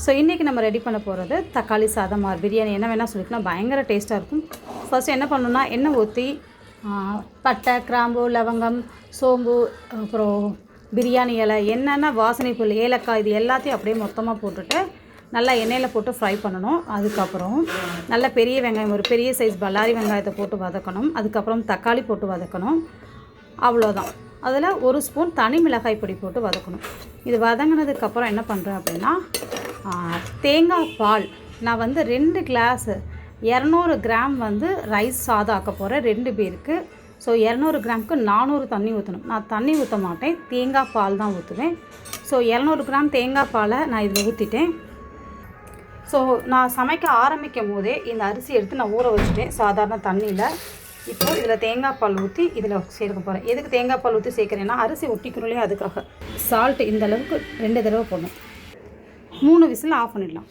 So இன்றைக்கி நம்ம ready பண்ண போகிறது தக்காளி சாதம் ஆர் பிரியாணி என்ன வேணால் சொல்லிக்கலாம், பயங்கர டேஸ்ட்டாக இருக்கும். ஃபர்ஸ்ட் என்ன பண்ணணுன்னா எண்ணெய் ஊற்றி பட்டை, கிராம்பு, லவங்கம், சோம்பு, அப்புறம் பிரியாணி இலை, என்னென்ன வாசனை பொருள், ஏலக்காய், இது எல்லாத்தையும் அப்படியே மொத்தமாக போட்டுட்டு நல்லா எண்ணெயில் போட்டு ஃப்ரை பண்ணணும். அதுக்கப்புறம் நல்ல பெரிய வெங்காயம், ஒரு பெரிய சைஸ் பல்லாரி வெங்காயத்தை போட்டு வதக்கணும். அதுக்கப்புறம் தக்காளி போட்டு வதக்கணும். அவ்வளோதான். அதில் 1 ஸ்பூன் தனி மிளகாய் பொடி போட்டு வதக்கணும். இது வதங்கினதுக்கப்புறம் என்ன பண்ணுறேன் அப்படின்னா, தேங்காய் பால் நான் வந்து 2 கிளாஸு 200 கிராம் வந்து ரைஸ் சாதம் ஆக்க போகிறேன் 2 பேருக்கு. ஸோ 200 கிராமுக்கு 400 தண்ணி ஊற்றணும். நான் தண்ணி ஊற்ற மாட்டேன், தேங்காய் பால் தான் ஊற்றுவேன். ஸோ 200 கிராம் தேங்காய் பாலை நான் இதில் ஊற்றிட்டேன். ஸோ நான் சமைக்க ஆரம்பிக்கும் போதே இந்த அரிசி எடுத்து நான் ஊற வச்சுட்டேன் சாதாரண தண்ணியில். இப்போது இதில் தேங்காய் பால் ஊற்றி இதில் சேர்க்க போகிறேன். எதுக்கு தேங்காய் பால் ஊற்றி சேர்க்குறேன்னா, அரிசி ஒட்டிக்கிறோம், அதுக்காக. சால்ட்டு இந்த அளவுக்கு 2 தடவை போடணும். 3 விசில் ஆஃப் பண்ணிடலாம்.